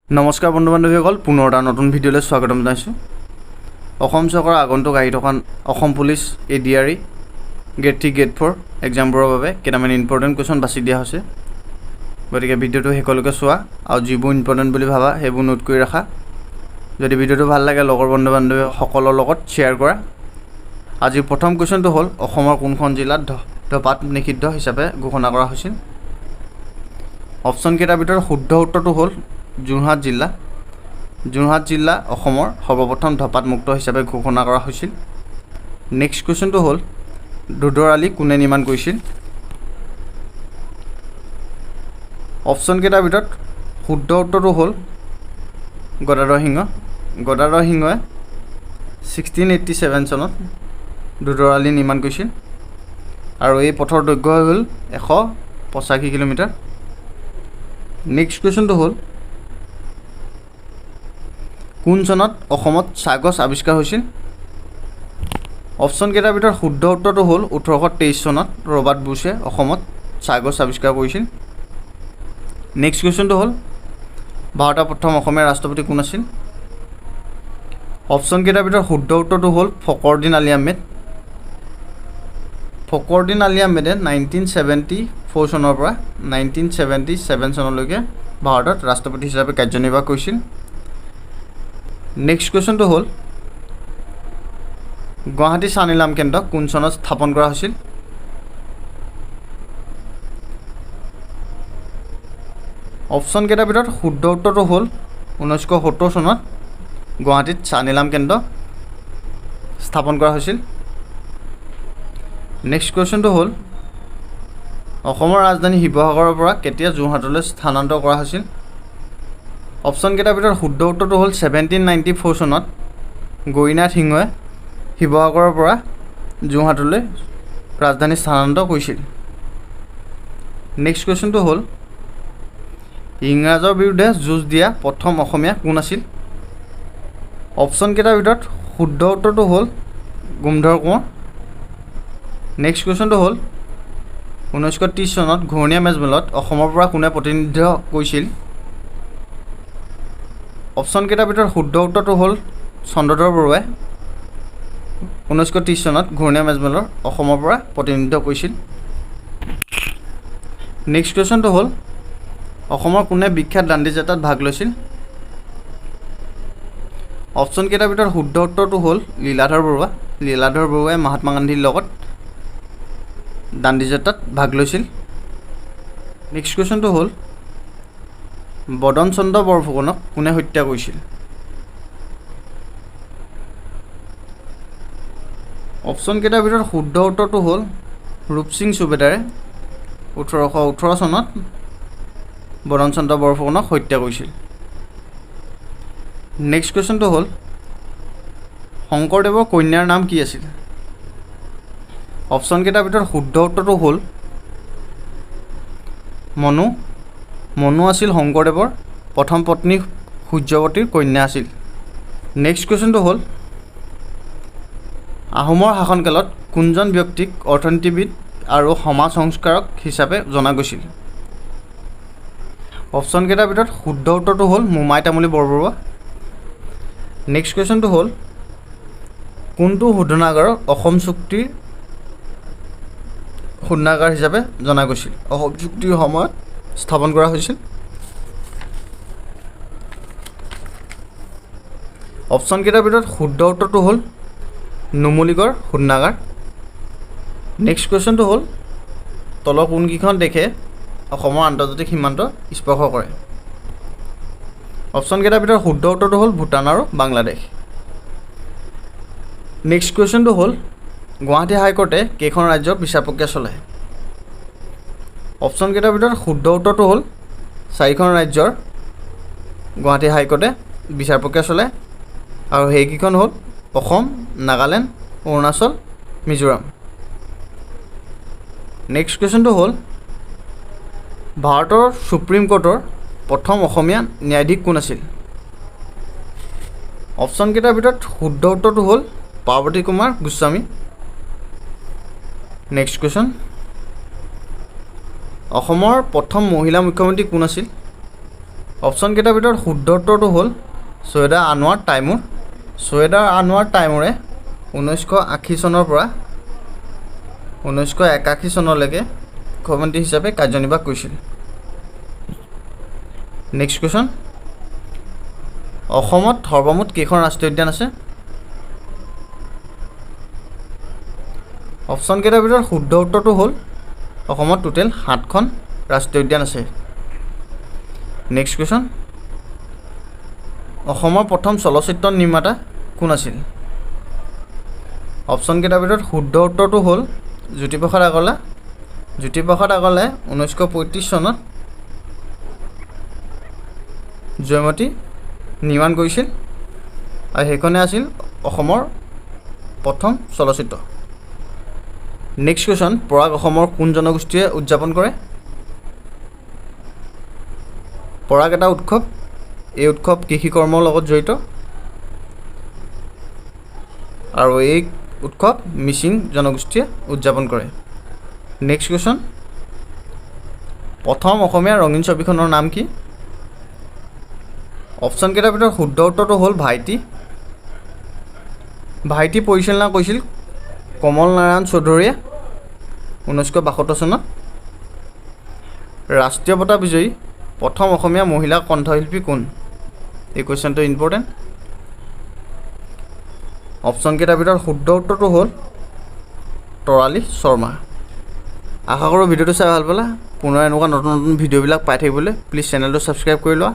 নমস্কাৰ বন্ধু বান্ধৱীসকল, পুনৰ এটা নতুন ভিডিঅ'লৈ স্বাগতম জনাইছোঁ। অসম চৰকাৰৰ আগন্তুক আহি থকা Assam police ADRE grade 3 grade 4 এক্সামবোৰৰ বাবে কেইটামান ইম্পৰ্টেণ্ট কুৱেশ্যন বাছি দিয়া হৈছে। গতিকে ভিডিঅ'টো শেষলৈকে চোৱা আৰু যিবোৰ ইম্পৰ্টেণ্ট বুলি ভাবা সেইবোৰ নোট কৰি ৰাখা। যদি ভিডিঅ'টো ভাল লাগে লগৰ বন্ধু বান্ধৱীসকলৰ লগত শ্বেয়াৰ কৰা। আজিৰ প্ৰথম কুৱেশ্যনটো হ'ল অসমৰ কোনখন জিলাত ধঁপাত নিষিদ্ধ হিচাপে ঘোষণা কৰা হৈছিল? অপশ্যন কেইটাৰ ভিতৰত শুদ্ধ উত্তৰটো হ'ল যোৰহাট জিলা। যোৰহাট জিলা অসমৰ সৰ্বপ্ৰথম ধঁপাত মুক্ত হিচাপে ঘোষণা কৰা হৈছিল। নেক্সট কুৱেশ্যনটো হ'ল দুধৰ আলি কোনে নিৰ্মাণ কৰিছিল? অপশ্যন কেইটাৰ ভিতৰত শুদ্ধ উত্তৰটো হ'ল গদাধৰ সিংহ। গদাধৰ সিংহই 1687 চনত দুধৰ আলি নিৰ্মাণ কৰিছিল আৰু এই পথৰ দৈৰ্ঘ্য হ'ল 185 কিলোমিটাৰ। নেক্সট কুৱেশ্যনটো হ'ল কোন চনত অসমত চাহগছ আৱিষ্কাৰ হৈছিল? অপশ্যন কেইটাৰ ভিতৰত শুদ্ধ উত্তৰটো হ'ল 1823 চনত ৰবাৰ্ট বুছে অসমত চাহগছ আৱিষ্কাৰ কৰিছিল। নেক্সট কুৱেশ্যনটো হ'ল ভাৰতৰ প্ৰথম অসমীয়া ৰাষ্ট্ৰপতি কোন আছিল? অপশ্যন কেইটাৰ ভিতৰত শুদ্ধ উত্তৰটো হ'ল ফখৰুদ্দিন আলি আহমেদ। ফখৰুদ্দিন আলি আহমেদে 1974 চনৰ পৰা 1977 চনলৈকে ভাৰতত ৰাষ্ট্ৰপতি হিচাপে কাৰ্যনিৰ্বাহ কৰিছিল। নেক্সট কুৱেশ্যনটো হ'ল গুৱাহাটী চাহ নিলাম কেন্দ্ৰ কোন চনত স্থাপন কৰা হৈছিল? অপশ্যন কেইটাৰ ভিতৰত শুদ্ধ উত্তৰটো হ'ল 1970 চনত গুৱাহাটীত চাহ নিলাম কেন্দ্ৰ স্থাপন কৰা হৈছিল। নেক্সট কুৱেশ্যনটো হ'ল অসমৰ ৰাজধানী শিৱসাগৰৰ পৰা কেতিয়া যোৰহাটলৈ স্থানান্তৰ কৰা হৈছিল? অপশ্যন কেইটাৰ ভিতৰত শুদ্ধ উত্তৰটো হ'ল 1794 চনত গৌৰীনাথ সিংহই শিৱসাগৰৰ পৰা যোৰহাটলৈ ৰাজধানী স্থানান্তৰ কৰিছিল। নেক্সট কুৱেশ্যনটো হ'ল ইংৰাজৰ বিৰুদ্ধে যুঁজ দিয়া প্ৰথম অসমীয়া কোন আছিল? অপশ্যন কেইটাৰ ভিতৰত শুদ্ধ উত্তৰটো হ'ল গোমধৰ কোঁৱৰ। নেক্সট কুৱেশ্যনটো হ'ল 1930 চনত ঘূৰণীয়া মেজমেলত অসমৰ পৰা কোনে প্ৰতিনিধিত্ব কৰিছিল? অপশ্যন কেইটাৰ ভিতৰত শুদ্ধ উত্তৰটো হ'ল চন্দ্ৰধৰ বৰুৱাই 1930 চনত ঘূৰণীয়া মেজমেলৰ অসমৰ পৰা প্ৰতিনিধিত্ব কৰিছিল। নেক্সট কুৱেশ্যনটো হ'ল অসমৰ কোনে বিখ্যাত দাণ্ডি যাত্ৰাত ভাগ লৈছিল? অপশ্যন কেইটাৰ ভিতৰত শুদ্ধ উত্তৰটো হ'ল লীলাধৰ বৰুৱা। লীলাধৰ বৰুৱাই মহাত্মা গান্ধীৰ লগত দাণ্ডি যাত্ৰাত ভাগ লৈছিল। নেক্সট কুৱেশ্যনটো হ'ল বদন চন্দ্ৰ বৰফুকনক কোনে হত্যা কৰিছিল? অপশ্যন কেইটাৰ ভিতৰত শুদ্ধ উত্তৰটো হ'ল ৰূপসিং সুবেদাৰে 1818 চনত বদন চন্দ্ৰ বৰফুকনক হত্যা কৰিছিল। নেক্সট কুৱেশ্যনটো হ'ল শংকৰদেৱৰ কন্যাৰ নাম কি আছিল? অপশ্যন কেইটাৰ ভিতৰত শুদ্ধ উত্তৰটো হ'ল মনু। মনু আছিল শংকৰদেৱৰ প্ৰথম পত্নী সূৰ্যৱতীৰ কন্যা আছিল। নেক্সট কুৱেশ্যনটো হ'ল আহোমৰ শাসনকালত কোনজন ব্যক্তিক অৰ্থনীতিবিদ আৰু সমাজ সংস্কাৰক হিচাপে জনা গৈছিল? অপশ্যন কেইটাৰ ভিতৰত শুদ্ধ উত্তৰটো হ'ল মোমাই তামুলী বৰবৰুৱা। নেক্সট কুৱেশ্যনটো হ'ল কোনটো শোধনাগাৰক অসম চুক্তিৰ শোধনাগাৰ হিচাপে জনা গৈছিল? অসম চুক্তিৰ সময়ত স্থাপন কৰা হৈছিল। অপশ্যন কেইটাৰ ভিতৰত শুদ্ধ উত্তৰটো হ'ল নুমলীগড় শোধনাগাৰ। নেক্সট কুৱেশ্যনটো হ'ল তলৰ কোনকেইখন দেশে অসমৰ আন্তৰ্জাতিক সীমান্ত স্পৰ্শ কৰে? অপশ্যন কেইটাৰ ভিতৰত শুদ্ধ উত্তৰটো হ'ল ভূটান আৰু বাংলাদেশ। নেক্সট কুৱেশ্যনটো হ'ল গুৱাহাটী হাইকোৰ্টে কেইখন ৰাজ্যৰ বিচাৰ প্ৰক্ৰিয়া চলায়? অপশ্যন কেইটাৰ ভিতৰত শুদ্ধ উত্তৰটো হ'ল 4খন ৰাজ্যৰ গুৱাহাটী হাইকোৰ্টে বিচাৰ প্ৰক্ৰিয়া চলায় আৰু সেইকেইখন হ'ল অসম, নাগালেণ্ড, অৰুণাচল, মিজোৰাম। নেক্সট কুৱেশ্যনটো হ'ল ভাৰতৰ সুপ্ৰিম কোৰ্টৰ প্ৰথম অসমীয়া ন্যায়াধীশ কোন আছিল? অপশ্যন কেইটাৰ ভিতৰত শুদ্ধ উত্তৰটো হ'ল পাৰ্বতী কুমাৰ গোস্বামী। নেক্সট কুৱেশ্যন অসমৰ প্ৰথম মহিলা মুখ্যমন্ত্ৰী কোন আছিল? অপশ্যনকেইটাৰ ভিতৰত শুদ্ধ উত্তৰটো হ'ল ছৈয়দা আনোৱাৰ তাইমুৰ। ছৈয়দা আনোৱাৰ তাইমুৰে 1980 চনৰ পৰা 1981 চনলৈকে মুখ্যমন্ত্ৰী হিচাপে কাৰ্যনিৰ্বাহ কৰিছিল। নেক্সট কুৱেশ্যন, অসমত সৰ্বমুঠ কেইখন ৰাষ্ট্ৰীয় উদ্যান আছে? অপশ্যনকেইটাৰ ভিতৰত শুদ্ধ উত্তৰটো হ'ল অসমত টোটেল 7খন ৰাষ্ট্ৰীয় উদ্যান আছে। নেক্সট কুৱেশ্যন, অসমৰ প্ৰথম চলচ্চিত্ৰ নিৰ্মাতা কোন আছিল? অপশ্যনকেইটাৰ ভিতৰত শুদ্ধ উত্তৰটো হ'ল জ্যোতিপ্ৰসাদ আগৰৱালা। জ্যোতিপ্ৰসাদ আগৰৱালাই 1935 চনত জয়মতী নিৰ্মাণ কৰিছিল আৰু সেইখনে আছিল অসমৰ প্ৰথম চলচ্চিত্ৰ। নেক্সট কুৱেশ্যন, পৰাগ অসমৰ কোন জনগোষ্ঠীয়ে উদযাপন কৰে? পৰাগ এটা উৎসৱ, এই উৎসৱ কৃষি কৰ্মৰ লগত জড়িত আৰু এই উৎসৱ মিচিং জনগোষ্ঠীয়ে উদযাপন কৰে। নেক্সট কুৱেশ্যন, প্ৰথম অসমীয়া ৰঙীন ছবিখনৰ নাম কি? অপশ্যনকেইটাৰ ভিতৰত শুদ্ধ উত্তৰটো হ'ল ভাইটি। ভাইটি পৰিচালনা কৰিছিল কমল নাৰায়ণ চৌধুৰীয়ে 1972 চনত। ৰাষ্ট্ৰীয় বঁটা বিজয়ী প্ৰথম অসমীয়া মহিলা কণ্ঠশিল্পী কোন? এই কুৱেশ্যনটো ইম্পৰ্টেণ্ট। অপশ্যনকেইটাৰ ভিতৰত শুদ্ধ উত্তৰটো হ'ল তৰালী শৰ্মা। আশা কৰোঁ ভিডিঅ'টো চাই ভাল পালা। পুনৰ এনেকুৱা নতুন নতুন ভিডিঅ'বিলাক পাই থাকিবলৈ প্লিজ চেনেলটো ছাবস্ক্ৰাইব কৰি লোৱা।